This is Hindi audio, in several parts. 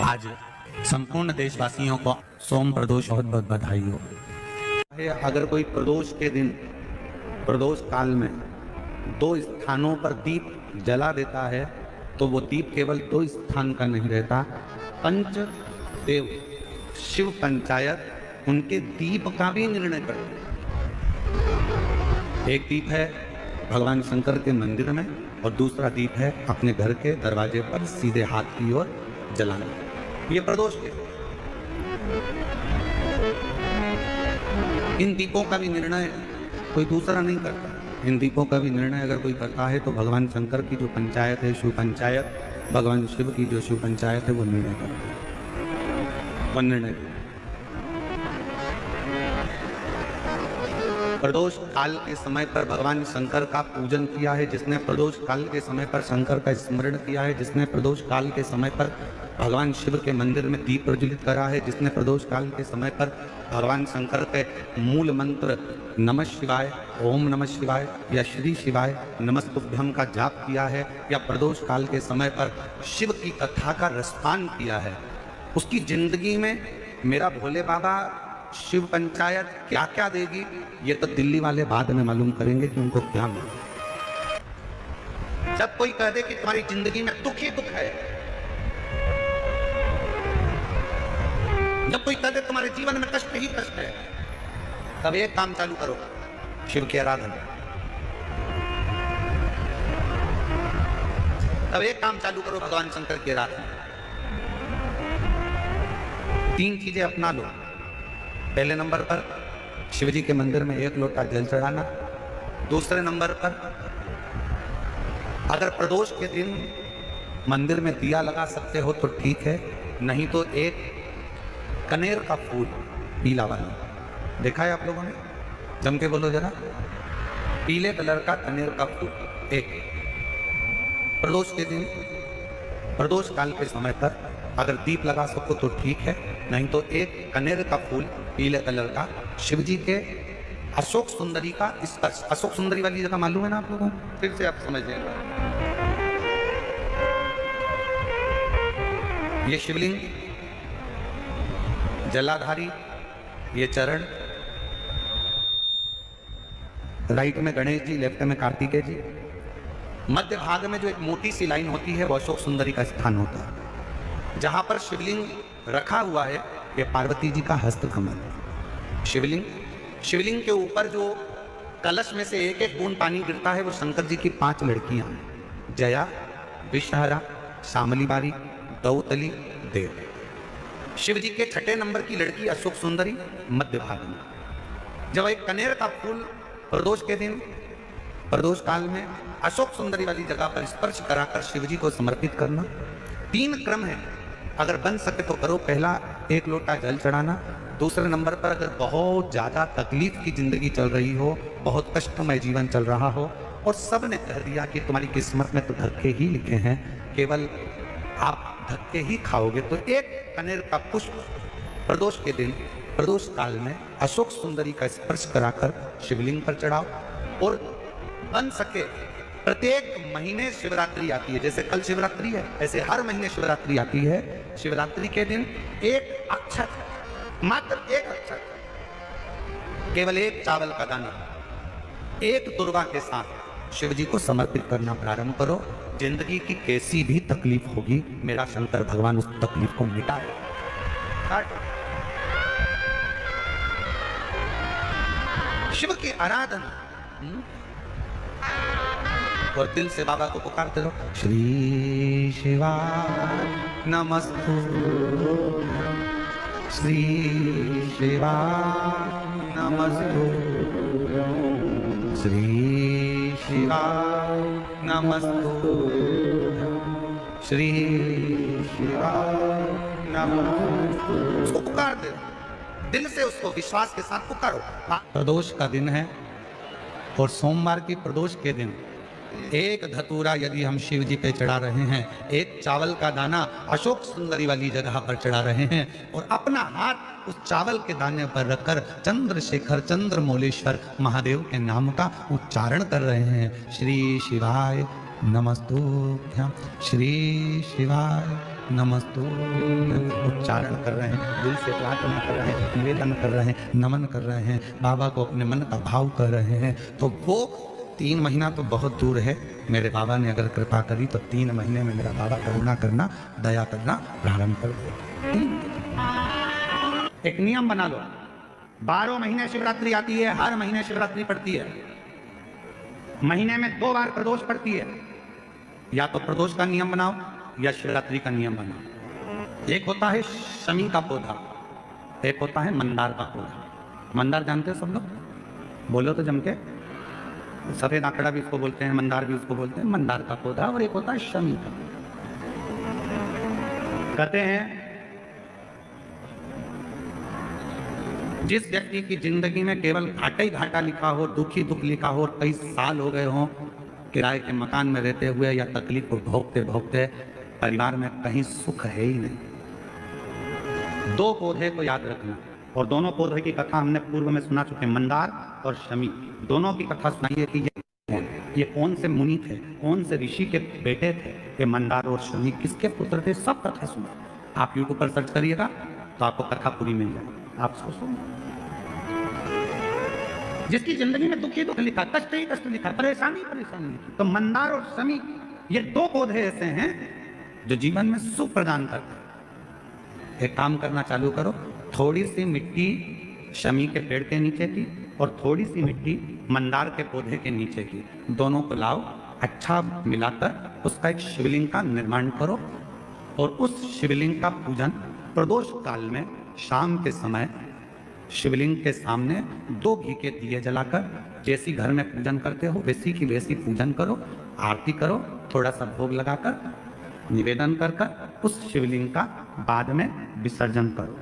आज संपूर्ण देशवासियों को सोम प्रदोष बहुत बहुत बधाई हो। अगर कोई प्रदोष के दिन प्रदोष काल में 2 स्थानों पर दीप जला देता है तो वो दीप केवल 2 स्थान का नहीं रहता, पंचदेव शिव पंचायत उनके दीप का भी निर्णय करते हैं। एक दीप है भगवान शंकर के मंदिर में और दूसरा दीप है अपने घर के दरवाजे पर सीधे हाथ की ओर जलाना। ये प्रदोष के इन दीपों का भी निर्णय कोई दूसरा नहीं करता। इन दीपों का भी निर्णय अगर कोई करता है तो भगवान शंकर की जो पंचायत है शिव पंचायत, भगवान शिव की जो शिव पंचायत है वो निर्णय करता है। वो निर्णय प्रदोष काल के समय पर भगवान शंकर का पूजन किया है, जिसने प्रदोष काल के समय पर शंकर का स्मरण किया है, जिसने प्रदोष काल के समय पर भगवान शिव के मंदिर में दीप प्रज्वलित करा है, जिसने प्रदोष काल के समय पर भगवान शंकर के मूल मंत्र नमः शिवाय, ओम नमः शिवाय या श्री शिवाय नमस्तुभ्यम का जाप किया है, या प्रदोष काल के समय पर शिव की कथा का रसपान किया है, उसकी जिंदगी में मेरा भोले बाबा शिव पंचायत क्या क्या देगी ये तो दिल्ली वाले बाद में मालूम करेंगे कि उनको क्या मिलेगा। जब कोई कह दे कि तुम्हारी जिंदगी में दुख ही दुख है, जब कोई कह दे तुम्हारे जीवन में कष्ट ही कष्ट है, तब एक काम चालू करो, शिव की आराधना। तब एक काम चालू करो, भगवान शंकर की आराधना। 3 चीजें अपना लो। पहले नंबर पर शिव जी के मंदिर में 1 लोटा जल चढ़ाना। दूसरे नंबर पर अगर प्रदोष के दिन मंदिर में दिया लगा सकते हो तो ठीक है, नहीं तो एक कनेर का फूल पीला वाला, देखा है आप लोगों ने? जम के बोलो जरा, पीले कलर का कनेर का फूल एक प्रदोष के दिन प्रदोष काल के समय पर अगर दीप लगा सको तो ठीक है, नहीं तो एक कनेर का फूल पीले कलर का शिव जी के अशोक सुंदरी का स्पर्श। अशोक सुंदरी वाली जगह मालूम है ना आप लोगों को? फिर से आप समझ लेंगे। ये शिवलिंग, जलाधारी, ये चरण, राइट में गणेश जी, लेफ्ट में कार्तिकेय जी, मध्य भाग में जो एक मोटी सी लाइन होती है वो अशोक सुंदरी का स्थान होता है। जहां पर शिवलिंग रखा हुआ है ये पार्वती जी का हस्त कमल। शिवलिंग के ऊपर जो कलश में से एक एक बूंद पानी गिरता है वो शंकर जी की 5 लड़कियां हैं, जया, विषहरा, शामली बारी, दौतली, देव। शिव जी के 6ठे नंबर की लड़की अशोक सुंदरी मध्य भाग में। जब एक कनेर का फूल प्रदोष के दिन प्रदोष काल में अशोक सुंदरी वाली जगह पर स्पर्श कराकर शिव जी को समर्पित करना। 3 क्रम है, अगर बन सके तो करो। पहला 1 लोटा जल चढ़ाना। दूसरे नंबर पर अगर बहुत ज्यादा तकलीफ की जिंदगी चल रही हो, बहुत कष्टमय जीवन चल रहा हो और सब ने कह दिया कि तुम्हारी किस्मत में तो धक्के ही लिखे हैं, केवल आप धक्के ही खाओगे, तो 1 कनेर का पुष्प प्रदोष के दिन प्रदोष काल में अशोक सुंदरी का स्पर्श कराकर शिवलिंग पर चढ़ाओ। और बन सके प्रत्येक महीने शिवरात्रि आती है, जैसे कल शिवरात्रि है ऐसे हर महीने शिवरात्रि आती है। शिवरात्रि के दिन 1 अक्षत, मात्र 1 अक्षत, केवल 1 चावल का दाना 1 दुर्वा के साथ शिव जी को समर्पित करना प्रारंभ करो। जिंदगी की कैसी भी तकलीफ होगी, मेरा शंकर भगवान उस तकलीफ को मिटाए। शिव की आराधना और दिल से बाबा को पुकारते रहो। श्री शिवाय नमस्तु, श्री शिवाय नमस्तु, श्री शिवाय नमस्तु, श्री शिवाय नमस्तु। उसको पुकार दे, दिल से उसको विश्वास के साथ पुकारो। प्रदोष का दिन है और सोमवार की प्रदोष के दिन 1 धतूरा यदि हम शिव जी पे चढ़ा रहे हैं, 1 चावल का दाना अशोक सुंदरी वाली जगह पर चढ़ा रहे हैं और अपना हाथ उस चावल के दाने पर रखकर चंद्रशेखर चंद्रमौलेश्वर महादेव के नाम का उच्चारण कर रहे हैं। श्री शिवाय नमस्तुभ्यं, श्री शिवाय नमस्तु उच्चारण कर रहे हैं, दिल से प्रार्थना कर रहे हैं, निवेदन कर रहे हैं, नमन कर रहे हैं, बाबा को अपने मन का भाव कर रहे हैं, तो वो 3 महीना तो बहुत दूर है। मेरे बाबा ने अगर कृपा करी तो 3 महीने में मेरा बाबा करुणा करना, दया करना प्रारंभ कर दे। एक नियम बना लो, 12 महीने शिवरात्रि आती है, हर महीने शिवरात्रि पड़ती है, महीने में 2 बार प्रदोष पड़ती है। या तो प्रदोष का नियम बनाओ या शिवरात्रि का नियम बनाओ। एक होता है शमी का पौधा, एक होता है मंदार का पौधा। मंदार जानते हो सब लोग? बोलो तो जम के। सफेद आंकड़ा भी उसको बोलते हैं, मंदार भी उसको बोलते हैं, मंदार का पौधा। और एक होता है शमी का। कहते हैं जिस व्यक्ति की जिंदगी में केवल घाटा ही घाटा लिखा हो, दुख ही दुख लिखा हो, कई साल हो गए हों किराए के मकान में रहते हुए या तकलीफ को भोगते भोगते परिवार में कहीं सुख है ही नहीं, 2 पौधे को याद रखना। और दोनों पौधे की कथा हमने पूर्व में सुना चुके, मंदार और शमी। दोनों की कथा सुनाइए कि ये कौन से मुनि थे, कौन से ऋषि के बेटे थे, ये मंदार और शमी किसके पुत्र थे, सब कथा सुना। आप यूट्यूब पर सर्च करिएगा तो आपको कथा पूरी मिल जाएगी। आप सोचो, जिसकी जिंदगी में दुख ही दुख लिखा, कष्ट ही कष्ट लिखा, परेशानी परेशानी लिखी, तो मंदार और शमी ये 2 पौधे ऐसे हैं जो जीवन में सुख प्रदान करते हैं। एक काम करना चालू करो, थोड़ी सी मिट्टी शमी के पेड़ के नीचे की और थोड़ी सी मिट्टी मंदार के पौधे के नीचे की, दोनों को लाओ, अच्छा मिलाकर उसका एक शिवलिंग का निर्माण करो और उस शिवलिंग का पूजन प्रदोष काल में शाम के समय शिवलिंग के सामने 2 घी के दिए जलाकर, जैसी घर में पूजन करते हो वैसी की वैसी पूजन करो, आरती करो, थोड़ा सा भोग लगाकर निवेदन कर कर उस शिवलिंग का बाद में विसर्जन करो।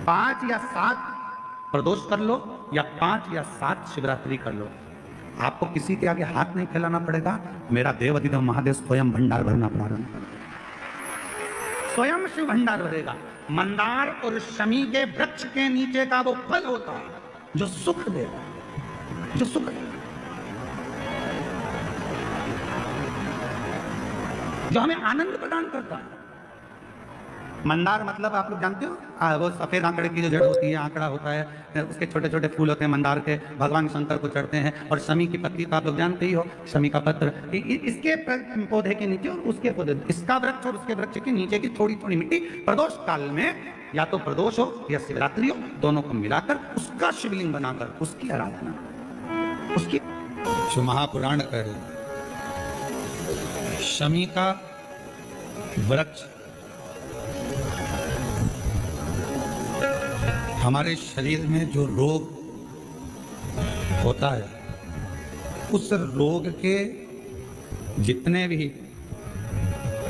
5 या 7 प्रदोष कर लो या 5 या 7 शिवरात्रि कर लो। आपको किसी के आगे हाथ नहीं फैलाना पड़ेगा। मेरा देव अधिदेव महादेव स्वयं भंडार भरना प्रारंभ करेगा, स्वयं शिव भंडार भरेगा। मंदार और शमी के वृक्ष के नीचे का वो फल होता है जो सुख देगा, जो सुख देगा, जो हमें आनंद प्रदान करता है। मंदार मतलब आप लोग जानते हो, वो सफेद आंकड़े की जो जड़ होती है, आंकड़ा होता है, उसके छोटे छोटे फूल होते हैं मंदार के, भगवान शंकर को चढ़ते हैं। और शमी की पत्ती तो आप लोग जानते ही हो, शमी का पत्र, इसके पौधे के नीचे और उसके पौधे, इसका वृक्ष और उसके वृक्ष के नीचे की थोड़ी थोड़ी मिट्टी प्रदोष काल में या तो प्रदोष हो या शिवरात्रि हो, दोनों को मिलाकर उसका शिवलिंग बनाकर उसकी आराधना, उसकी जो महापुराण करे। शमी का वृक्ष हमारे शरीर में जो रोग होता है, उस रोग के जितने भी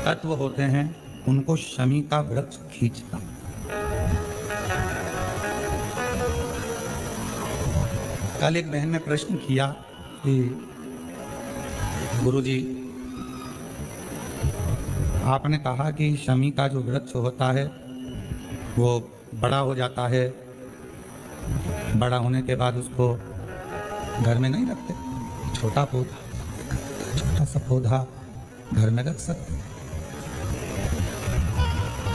तत्व होते हैं उनको शमी का वृक्ष खींचता। कल एक बहन ने प्रश्न किया कि गुरुजी, आपने कहा कि शमी का जो वृक्ष होता है वो बड़ा हो जाता है, बड़ा होने के बाद उसको घर में नहीं रखते, छोटा पौधा, छोटा सा पौधा घर में रख सकते हैं।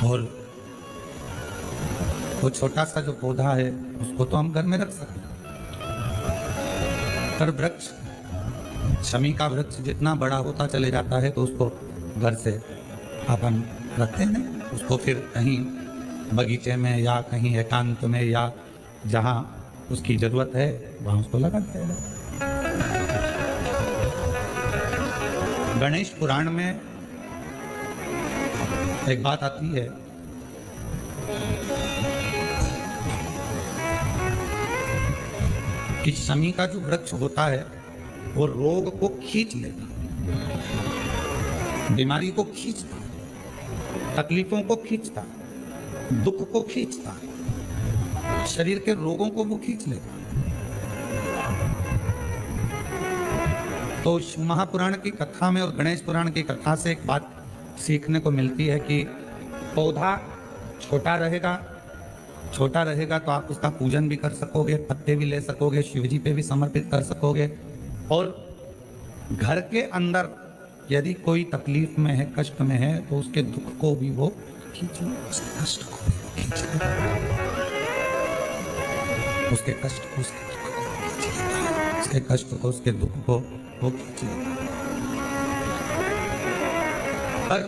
और वो छोटा सा जो पौधा है उसको तो हम घर में रख सकते हैं, पर वृक्ष, शमी का वृक्ष जितना बड़ा होता चले जाता है तो उसको घर से अपन रखते नहीं, उसको फिर कहीं बगीचे में या कहीं एकांत में या जहाँ उसकी जरूरत है वहाँ उसको लगा दिया जाए। गणेश पुराण में एक बात आती है कि शमी का जो वृक्ष होता है वो रोग को खींच लेता, बीमारी को खींचता, तकलीफों को खींचता, दुख को खींचता, शरीर के रोगों को वो खींच लेता। तो महापुराण की कथा में और गणेश पुराण की कथा से एक बात सीखने को मिलती है कि पौधा छोटा रहेगा तो आप उसका पूजन भी कर सकोगे, पत्ते भी ले सकोगे, शिव जी पे भी समर्पित कर सकोगे। और घर के अंदर यदि कोई तकलीफ में है, कष्ट में है, तो उसके दुख को भी वो खींचो, उसके कष्ट को भी खींचेगा, उसके कष्ट को, उसके दुख को खींचेगा, उसके कष्ट को, उसके दुख को वो खींचेगा। पर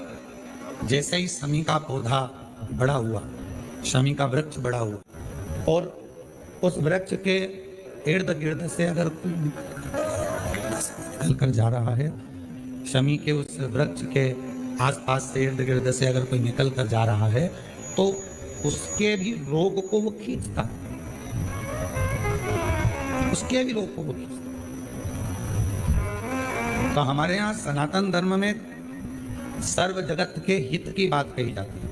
जैसे ही शमी का पौधा बड़ा हुआ, शमी का वृक्ष बड़ा हुआ और उस वृक्ष के इर्द गिर्द से अगर कोई निकल कर जा रहा है, शमी के उस वृक्ष के आसपास से इर्द गिर्द से अगर कोई निकल कर जा रहा है तो उसके भी रोग को वो खींचता है, उसके भी रोग को वो खींचता। तो हमारे यहाँ सनातन धर्म में सर्व जगत के हित की बात कही जाती है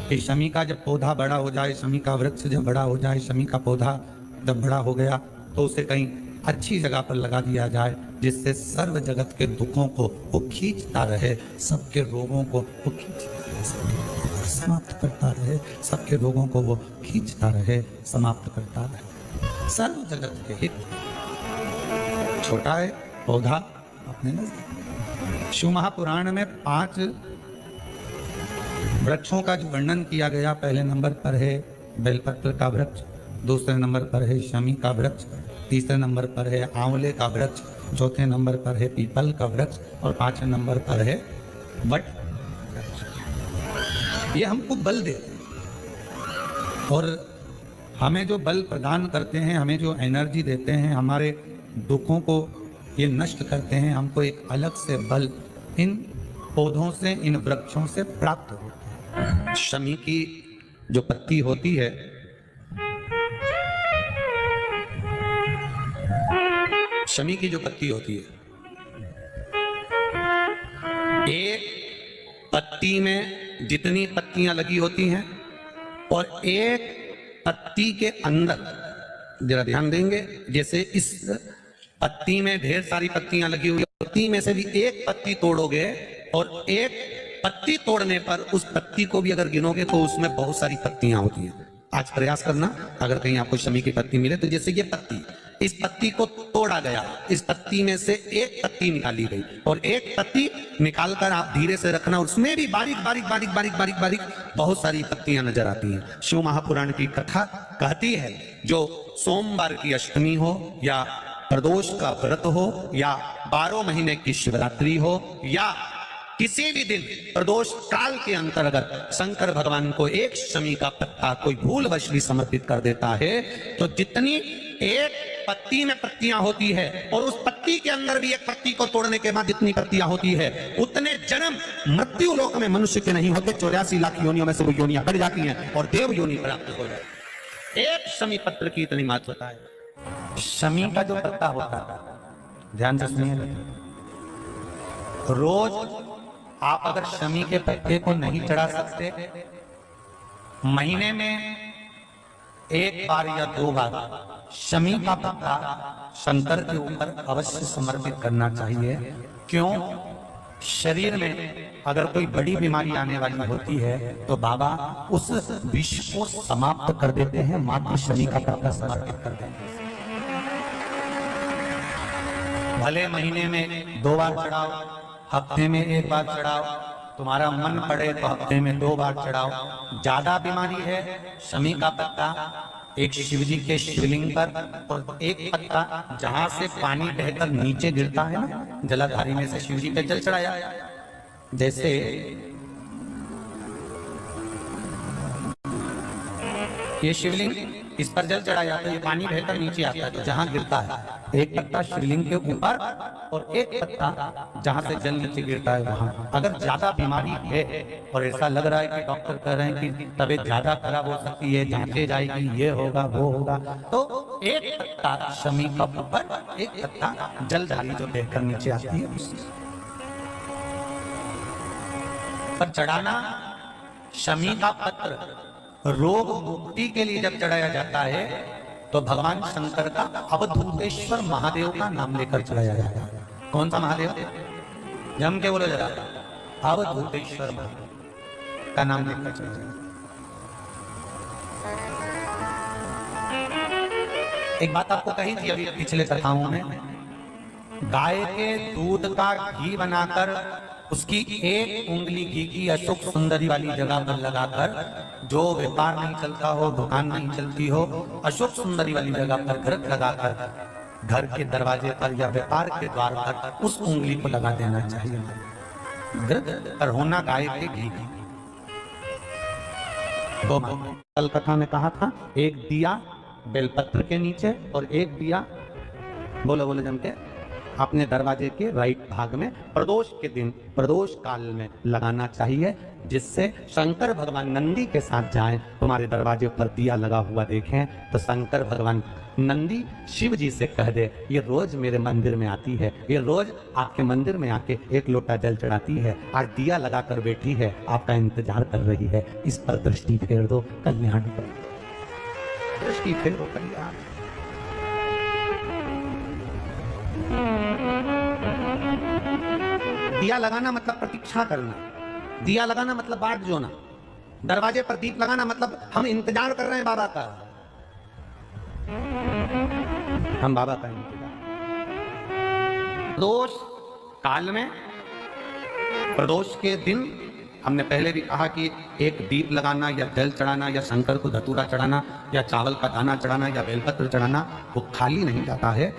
कि शमी का जब पौधा बड़ा हो जाए, शमी का वृक्ष जब बड़ा हो जाए, शमी का पौधा जब बड़ा हो गया तो उसे कहीं अच्छी जगह पर लगा दिया जाए जिससे सर्व जगत के दुखों को वो खींचता रहे, सबके रोगों को वो खींचता रहे, समाप्त करता रहे, सबके रोगों को वो खींचता रहे, समाप्त करता रहे। सर्व जगत के हित। छोटा है पौधा अपने नजर। शिव महापुराण में 5 वृक्षों का जो वर्णन किया गया, पहले नंबर पर है बेलपत्र का वृक्ष, दूसरे नंबर पर है शमी का वृक्ष, तीसरे नंबर पर है आंवले का वृक्ष, चौथे नंबर पर है पीपल का वृक्ष और 5वें नंबर पर है वट। ये हमको बल देते हैं और हमें जो बल प्रदान करते हैं, हमें जो एनर्जी देते हैं, हमारे दुखों को ये नष्ट करते हैं, हमको एक अलग से बल इन पौधों से, इन वृक्षों से प्राप्त होता है। शमी की जो पत्ती होती है, शमी की जो पत्ती होती है, एक पत्ती में जितनी पत्तियां लगी होती हैं और एक पत्ती के अंदर, जरा ध्यान देंगे, जैसे इस पत्ती में ढेर सारी पत्तियां लगी हुई, पत्ती में से भी एक पत्ती तोड़ोगे और एक पत्ती तोड़ने पर उस पत्ती को भी अगर गिनोगे तो उसमें बहुत सारी पत्तियां होती हैं। आज प्रयास करना, अगर कहीं आपको शमी की पत्ती मिले तो जैसे ये पत्ती, इस पत्ती को तोड़ा गया, इस पत्ती में से एक पत्ती निकाली गई और एक पत्ती निकालकर आप धीरे से रखना, उसमें भी बारीक बारीक बारीक बारीक बारीक बारीक बहुत सारी पत्तियां नजर आती हैं। शिव महापुराण की कथा कहती है, जो सोमवार की अष्टमी हो या प्रदोष का व्रत हो या 12 महीने की शिवरात्रि हो या किसी भी दिन प्रदोष काल के अंतर्गत शंकर भगवान को एक शमी का पत्ता कोई भूलवश भी समर्पित कर देता है तो जितनी एक पत्ती में पत्तियां होती है और उस पत्ती के अंदर भी एक पत्ती को तोड़ने के बाद जितनी पत्तियां होती है, उतने जन्म मृत्यु लोक में मनुष्य के नहीं होते। 84 लाख योनियों में से वो योनियां बढ़ जाती हैं और देव योनि प्राप्त हो जाती है। एक शमी पत्र की इतनी महत्वता है। शमी का जो पत्ता होता है, ध्यान से सुनिए, रोज आप अगर शमी के पत्ते को नहीं चढ़ा सकते, महीने में 1 बार या 2 बार शमी का पत्ता शंकर के ऊपर अवश्य समर्पित करना चाहिए। क्यों? शरीर में अगर कोई बड़ी बीमारी आने वाली होती है तो बाबा उस विष को समाप्त कर देते हैं, मात्र शमी का पत्ता समर्पित कर देते हैं। भले महीने में 2 बार चढ़ाओ, हफ्ते में 1 बार चढ़ाओ, तुम्हारा मन पड़े तो हफ्ते में 2 बार चढ़ाओ। ज्यादा बीमारी है, शमी का पत्ता एक शिवजी के शिवलिंग पर और एक पत्ता जहां से पानी बहकर नीचे गिरता है ना, जलाधारी में से शिवजी पे जल चढ़ाया। जैसे ये शिवलिंग, इस पर जल चढ़ाया तो ये पानी बहकर नीचे आता है, तो जहां गिरता है एक पत्ता शिवलिंग के ऊपर और एक पत्ता जहां से जल नीचे गिरता है वहां। अगर ज्यादा बीमारी है और ऐसा लग रहा है कि डॉक्टर कह रहे हैं कि तबीयत ज्यादा खराब हो सकती है, जांचे जाएगी, ये होगा वो होगा, तो एक पत्ता शमी का ऊपर, एक पत्ता जलधारी जो बहकर नीचे आती है पर चढ़ाना। शमी का पत्र रोग मुक्ति के लिए जब चढ़ाया जाता है तो भगवान शंकर का अवधूतेश्वर महादेव का नाम लेकर चढ़ाया जाता है। कौन सा महादेव? जम के बोलो जरा, अवधूतेश्वर महादेव का नाम लेकर चढ़ाया। एक बात आपको कही थी अभी पिछले कथाओं में, गाय के दूध का घी बनाकर उसकी एक उंगली घी की अशोक सुंदरी वाली जगह पर लगाकर, जो व्यापार नहीं चलता हो, दुकान नहीं चलती हो, अशोक सुंदरी वाली जगह पर घृत लगाकर घर के दरवाजे पर या व्यापार के द्वार पर उस उंगली को लगा देना चाहिए। घृत पर होना गाय के घी की। तो कल कथा में कहा था, एक दिया बेलपत्र के नीचे और एक दिया, बोलो बोलो जम के, अपने दरवाजे के राइट भाग में प्रदोष के दिन, प्रदोष काल में लगाना चाहिए, जिससे शंकर भगवान नंदी के साथ जाएं, तुम्हारे दरवाजे पर दिया लगा हुआ देखें तो शंकर भगवान नंदी शिव जी से कह दे, ये रोज मेरे मंदिर में आती है, ये रोज आपके मंदिर में आके एक लोटा जल चढ़ाती है, आज दिया लगाकर बैठी है, आपका इंतजार कर रही है, इस पर दृष्टि फेर दो, कल्याण करो। दृष्टि फेरो कल्याण। दिया लगाना मतलब प्रतीक्षा करना, दिया लगाना मतलब बाट जोना, दरवाजे पर दीप लगाना मतलब हम इंतजार कर रहे हैं बाबा का, हम बाबा का इंतजार। प्रदोष काल में, प्रदोष के दिन हमने पहले भी कहा कि एक दीप लगाना या जल चढ़ाना या शंकर को धतूरा चढ़ाना या चावल का दाना चढ़ाना या बेलपत्र चढ़ाना वो खाली नहीं जाता है।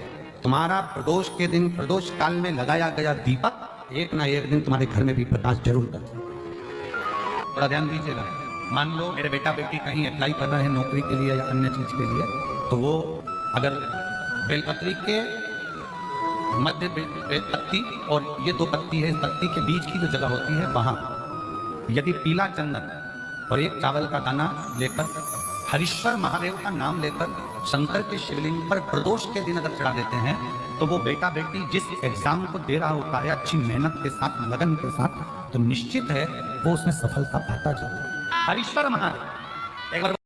तुम्हारा प्रदोष के दिन, प्रदोष काल में लगाया गया दीपक एक ना एक दिन तुम्हारे घर में भी प्रकाश जरूर करता है। थोड़ा ध्यान दीजिएगा। मान लो मेरे बेटा बेटी कहीं अप्लाई कर रहे हैं नौकरी के लिए या अन्य चीज के लिए, तो वो अगर बेलपत्री के मध्य पत्ती और ये दो पत्ती है, इस पत्ती के बीच की जो जगह होती है वहां यदि पीला चंदन और एक चावल का दाना लेकर हरीश्वर महादेव का नाम लेकर शंकर के शिवलिंग पर प्रदोष के दिन अगर चढ़ा देते हैं, तो वो बेटा बेटी जिस एग्जाम को दे रहा होता है अच्छी मेहनत के साथ, लगन के साथ, तो निश्चित है वो उसमें सफलता पाता जाता है। हरीश्वर महादेव, एक बार